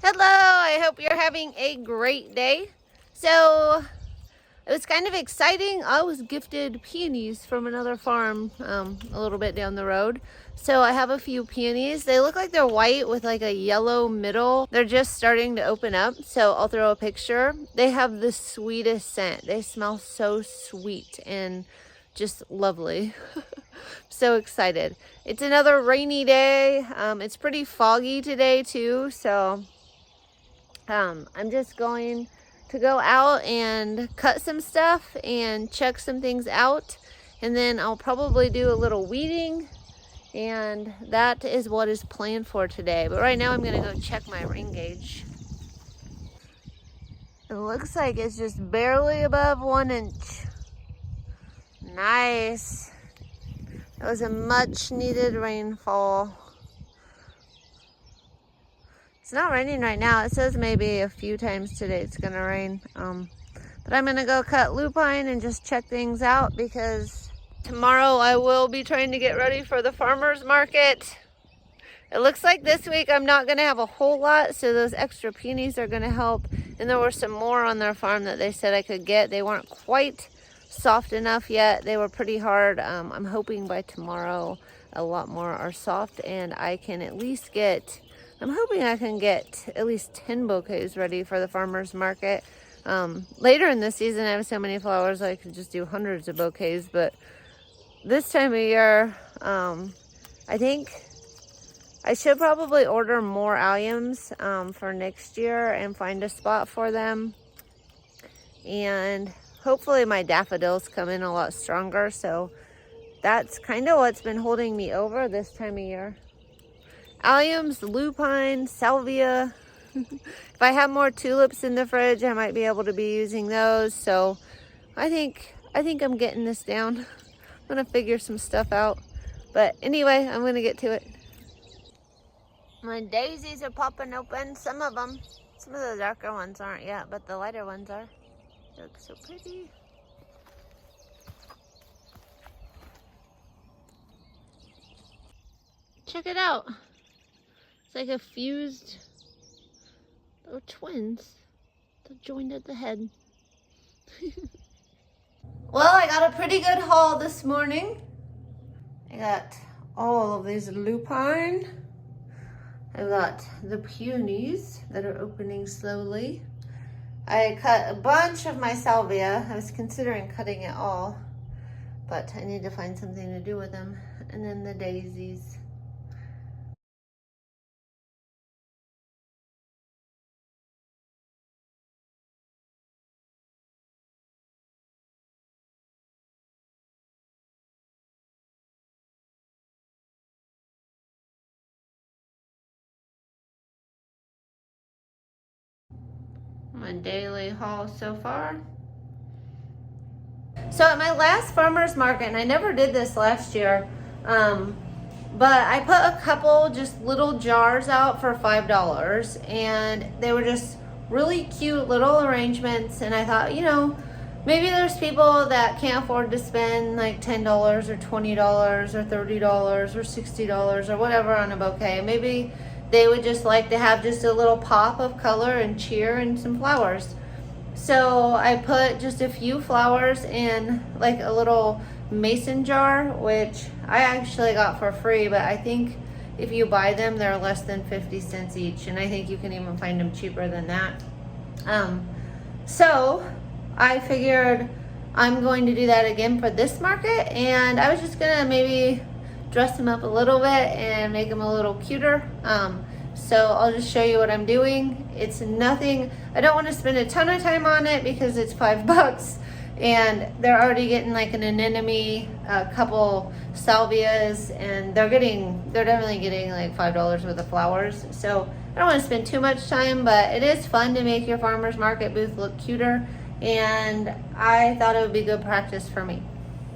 Hello, I hope you're having a great day. So it was kind of exciting. I was gifted peonies from another farm a little bit down the road. So I have a few peonies. They look like they're white with like a yellow middle. They're just starting to open up, so I'll throw a picture. They have the sweetest scent. They smell so sweet and just lovely. So excited. It's another rainy day. It's pretty foggy today too, so I'm just going to go out and cut some stuff and check some things out, and then I'll probably do a little weeding, and that is what is planned for today. But right now I'm gonna go check my rain gauge. It looks like it's just barely above 1 inch. Nice. That was a much needed rainfall. It's not raining right now. It says maybe a few times today it's gonna rain. But I'm gonna go cut lupine and just check things out, because tomorrow I will be trying to get ready for the farmer's market. It looks like this week I'm not gonna have a whole lot, so those extra peonies are gonna help. And there were some more on their farm that they said I could get. They weren't quite soft enough yet. They were pretty hard. I'm hoping by tomorrow a lot more are soft, and I can at least get, I'm hoping I can get at least 10 bouquets ready for the farmer's market. Later in the season, I have so many flowers I could just do hundreds of bouquets, but this time of year, I think I should probably order more alliums for next year and find a spot for them. And hopefully my daffodils come in a lot stronger, so that's kind of what's been holding me over this time of year. Alliums, lupine, salvia. If I have more tulips in the fridge, I might be able to be using those. So I think I'm getting this down. I'm gonna figure some stuff out. But anyway, I'm gonna get to it. My daisies are popping open. Some of them. Some of the darker ones aren't yet, but the lighter ones are. They look so pretty. Check it out. It's like a fused, or twins. They're joined at the head. Well, I got a pretty good haul this morning. I got all of these lupine. I got the peonies that are opening slowly. I cut a bunch of my salvia. I was considering cutting it all, but I need to find something to do with them. And then the daisies. My daily haul so far. So at my last farmer's market, and I never did this last year, but I put a couple just little jars out for $5, and they were just really cute little arrangements. And I thought, you know, maybe there's people that can't afford to spend like $10 or $20 or $30 or $60 or whatever on a bouquet. Maybe they would just like to have just a little pop of color and cheer and some flowers. So I put just a few flowers in like a little mason jar, which I actually got for free, but I think if you buy them, they're less than 50 cents each, and I think you can even find them cheaper than that. So I figured I'm going to do that again for this market, and I was just gonna maybe dress them up a little bit and make them a little cuter. So I'll just show you what I'm doing. It's nothing, I don't want to spend a ton of time on it because it's $5, and they're already getting like an anemone, a couple salvias, and they're definitely getting like $5 worth of flowers. So I don't want to spend too much time, but it is fun to make your farmer's market booth look cuter, and I thought it would be good practice for me.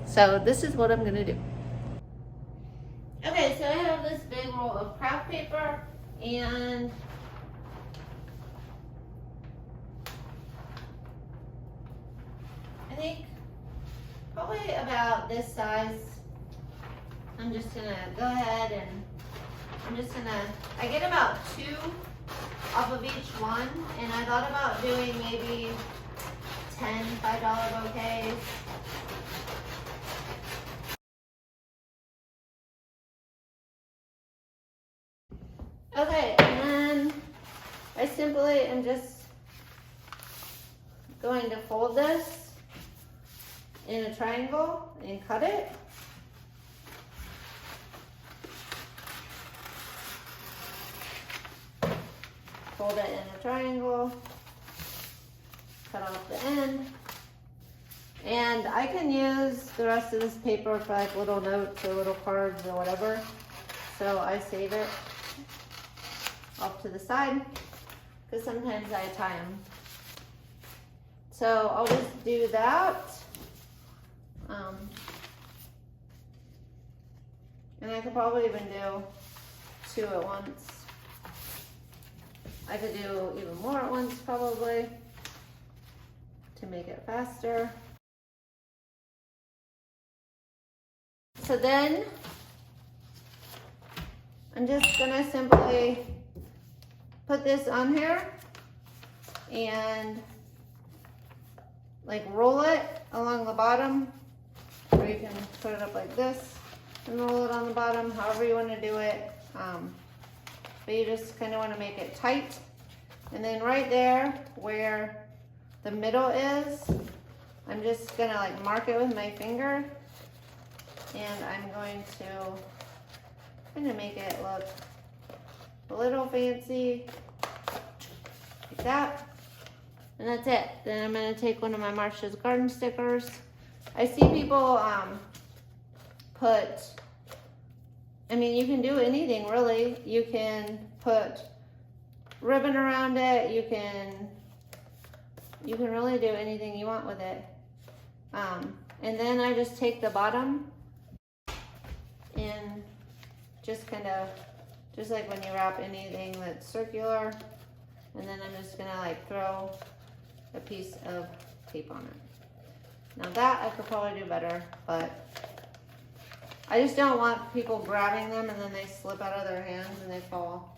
So this is what I'm gonna do. Okay, so I have this big roll of craft paper, and I think probably about this size. I'm just gonna go ahead and I get about 2 off of each one, and I thought about doing maybe 10 $5 bouquets. Okay, and then I simply am just going to fold this in a triangle and cut it. Fold it in a triangle, cut off the end, and I can use the rest of this paper for like little notes or little cards or whatever, so I save it off to the side because sometimes I tie them. So I'll just do that, and I could probably even do 2 at once. I could do even more at once probably to make it faster. So then I'm just gonna simply put this on here and like roll it along the bottom, or you can put it up like this and roll it on the bottom, however you want to do it. But you just kind of want to make it tight. And then right there where the middle is, I'm just gonna like mark it with my finger, and I'm going to kind of make it look a little fancy, like that. And that's it. Then I'm gonna take one of my Marsh's garden stickers. I see people I mean, you can do anything really. You can put ribbon around it. You can really do anything you want with it. And then I just take the bottom and just kind of, just like when you wrap anything that's circular, and then I'm just gonna like throw a piece of tape on it. Now that I could probably do better, but I just don't want people grabbing them and then they slip out of their hands and they fall.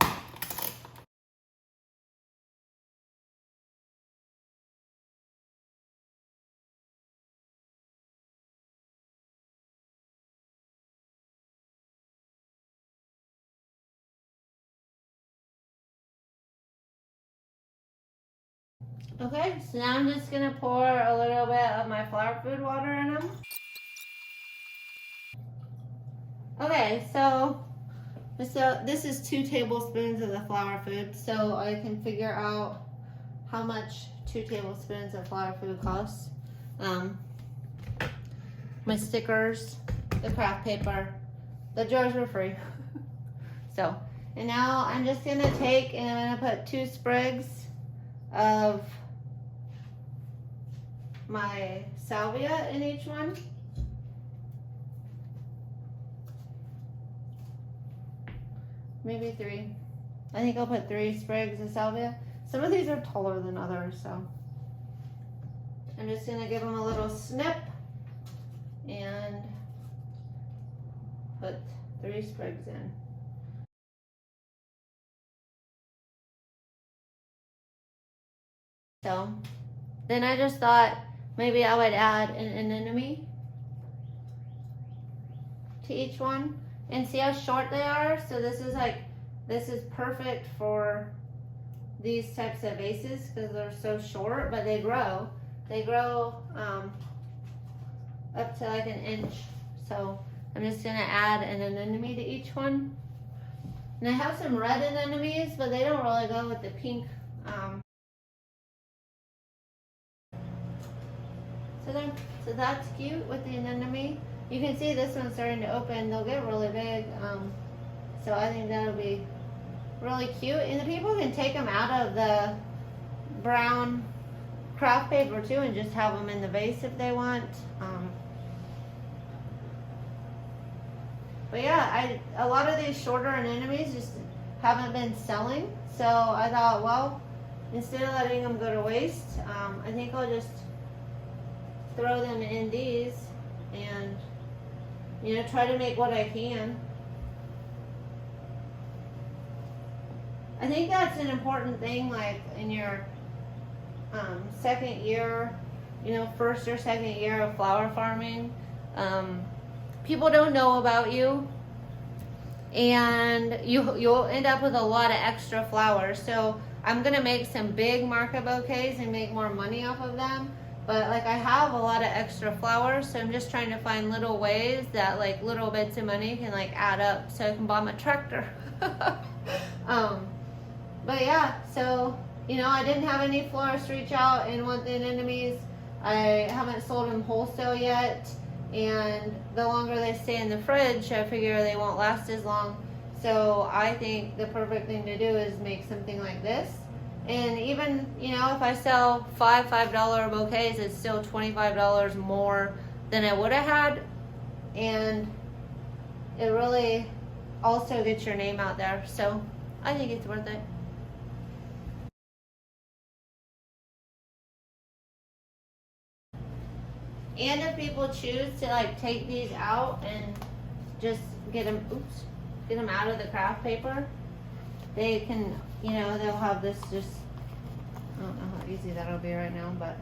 Okay, so now I'm just gonna pour a little bit of my flower food water in them. Okay, so this is 2 tablespoons of the flour food, so I can figure out how much 2 tablespoons of flour food costs. My stickers, the craft paper, the jars were free. So, and now I'm just gonna take and I'm gonna put 2 sprigs of my salvia in each one. Maybe 3. I think I'll put 3 sprigs of salvia. Some of these are taller than others, so I'm just gonna give them a little snip and put 3 sprigs in. So then I just thought maybe I would add an anemone to each one. And see how short they are? So this is perfect for these types of vases because they're so short, but they grow. They grow up to like 1 inch. So I'm just gonna add an anemone to each one. And I have some red anemones, but they don't really go with the pink. So that's cute with the anemone. You can see this one's starting to open. They'll get really big. So I think that'll be really cute. And the people can take them out of the brown craft paper too and just have them in the vase if they want. But yeah, a lot of these shorter anemones just haven't been selling. So I thought, well, instead of letting them go to waste, I think I'll just throw them in these and, you know, try to make what I can. I think that's an important thing, like in your second year, you know, first or second year of flower farming. People don't know about you, and you'll end up with a lot of extra flowers. So I'm gonna make some big market bouquets and make more money off of them. But like I have a lot of extra flowers, so I'm just trying to find little ways that like little bits of money can like add up so I can buy my tractor. But yeah, so you know, I didn't have any florists reach out and want the anemones. I haven't sold them wholesale yet, and the longer they stay in the fridge, I figure they won't last as long. So I think the perfect thing to do is make something like this. And even, you know, if I sell $5 bouquets, it's still $25 more than I would have had. And it really also gets your name out there. So I think it's worth it. And if people choose to like take these out and just get them out of the craft paper, they can, you know, they'll have this just, I don't know how easy that'll be right now, but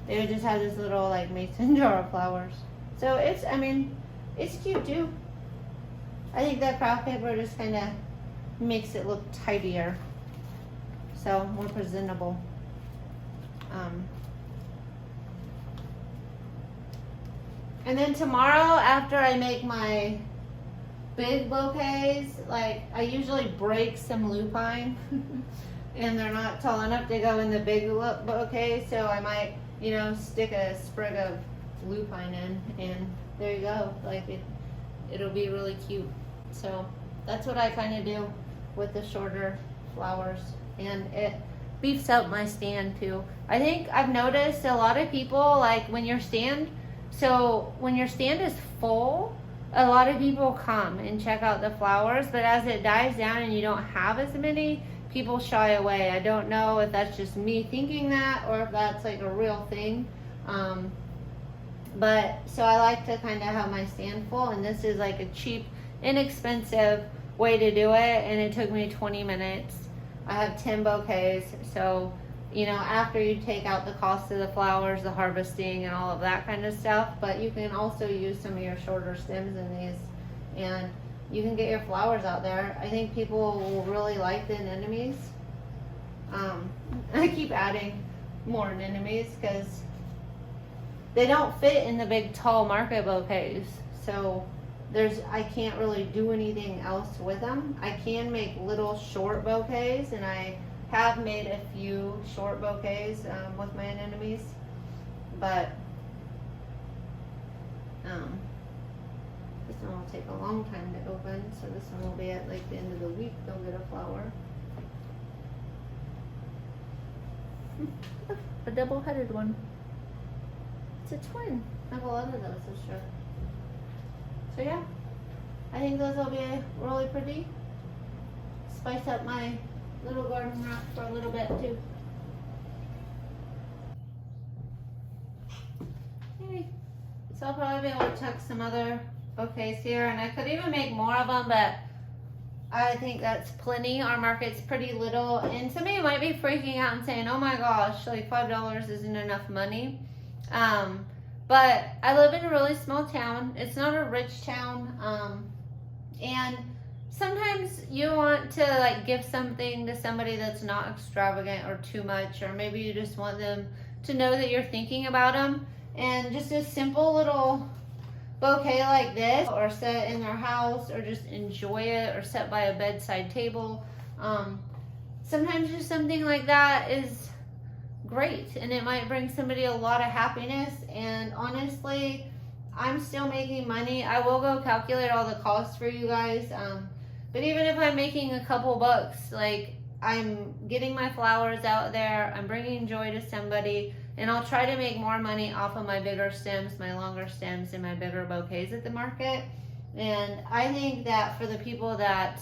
they would just have this little like mason jar of flowers. So it's, I mean, it's cute too. I think that craft paper just kind of makes it look tidier, so more presentable. And then tomorrow, after I make my big bouquets, like I usually break some lupine and they're not tall enough to go in the big bouquet, so I might, you know, stick a sprig of lupine in, and there you go. Like it'll be really cute. So that's what I kind of do with the shorter flowers, and it beefs up my stand too. I think I've noticed a lot of people, like when your stand is full, a lot of people come and check out the flowers, but as it dies down and you don't have as many, people shy away. I don't know if that's just me thinking that or if that's like a real thing. But so I like to kind of have my stand full, and this is like a cheap, inexpensive way to do it, and it took me 20 minutes. I have 10 bouquets, so you know, after you take out the cost of the flowers, the harvesting and all of that kind of stuff, but you can also use some of your shorter stems in these, and you can get your flowers out there. I think people will really like the anemones. I keep adding more anemones because they don't fit in the big tall market bouquets, so I can't really do anything else with them. I can make little short bouquets, and I have made a few short bouquets with my anemones, but this one will take a long time to open, so this one will be at like the end of the week they'll get a flower. A double-headed one. It's a twin. I have a lot of those this year. So yeah, I think those will be really pretty. Spice up my little garden rock for a little bit too. Okay. So I'll probably be able to tuck some other bouquets here, and I could even make more of them, but I think that's plenty. Our market's pretty little, and some of you might be freaking out and saying, oh my gosh, like $5 isn't enough money. But I live in a really small town. It's not a rich town, and sometimes you want to like give something to somebody that's not extravagant or too much, or maybe you just want them to know that you're thinking about them. And just a simple little bouquet like this, or set in their house, or just enjoy it, or set by a bedside table. Sometimes just something like that is great, and it might bring somebody a lot of happiness. And honestly, I'm still making money. I will go calculate all the costs for you guys. But even if I'm making a couple bucks, like I'm getting my flowers out there, I'm bringing joy to somebody, and I'll try to make more money off of my bigger stems, my longer stems, and my bigger bouquets at the market. And I think that for the people that,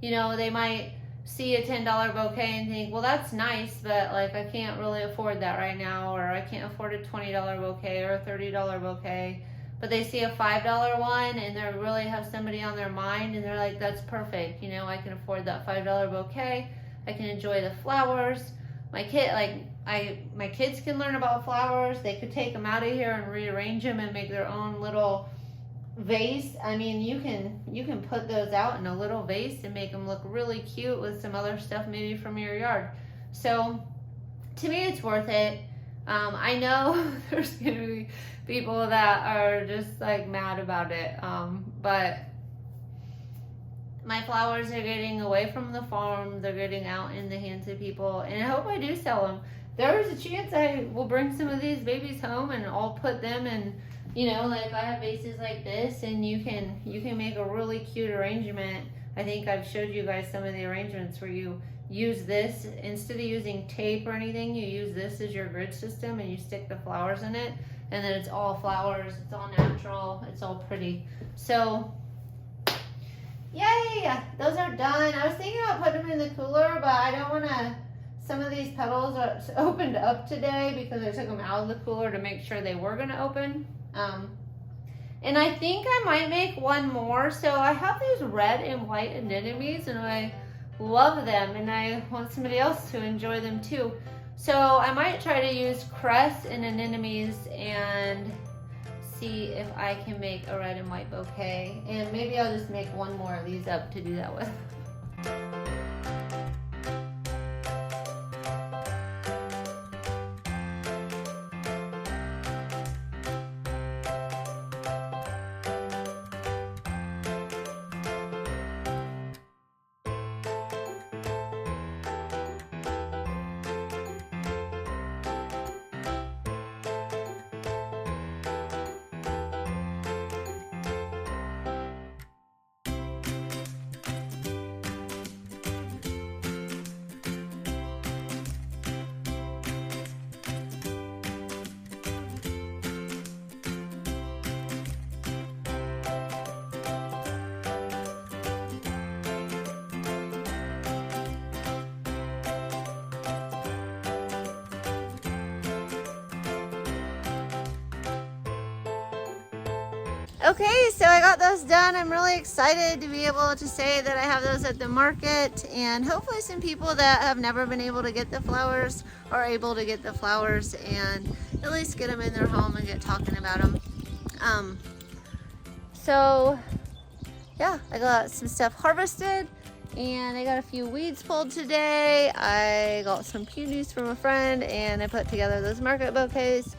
you know, they might see a $10 bouquet and think, well, that's nice, but like I can't really afford that right now, or I can't afford a $20 bouquet or a $30 bouquet. but they see a $5 one and they really have somebody on their mind and they're like, that's perfect. You know, I can afford that $5 bouquet. I can enjoy the flowers. My kids can learn about flowers. They could take them out of here and rearrange them and make their own little vase. I mean, you can put those out in a little vase and make them look really cute with some other stuff maybe from your yard. So to me, it's worth it. I know there's gonna be people that are just like mad about it, but my flowers are getting away from the farm. They're getting out in the hands of people, and I hope I do sell them. There's a chance I will bring some of these babies home and I'll put them in, you know, like I have vases like this, and you can make a really cute arrangement. I think I've showed you guys some of the arrangements where you use this instead of using tape or anything. You use this as your grid system and you stick the flowers in it, and then it's all flowers, it's all natural, it's all pretty. So yay, those are done. I was thinking about putting them in the cooler, but I don't want to. Some of these petals are opened up today because I took them out of the cooler to make sure they were going to open. And I think I might make one more. So I have these red and white anemones and I love them and I want somebody else to enjoy them too. So I might try to use cress and anemones and see if I can make a red and white bouquet. And maybe I'll just make one more of these up to do that with. Okay, so I got those done. I'm really excited to be able to say that I have those at the market, and hopefully some people that have never been able to get the flowers are able to get the flowers and at least get them in their home and get talking about them. So yeah, I got some stuff harvested and I got a few weeds pulled today. I got some peonies from a friend and I put together those market bouquets.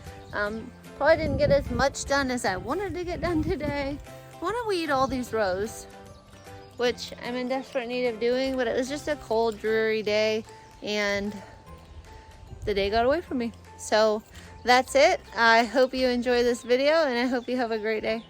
Probably didn't get as much done as I wanted to get done today. I want to weed all these rows, which I'm in desperate need of doing, but it was just a cold, dreary day and the day got away from me. So that's it. I hope you enjoy this video and I hope you have a great day.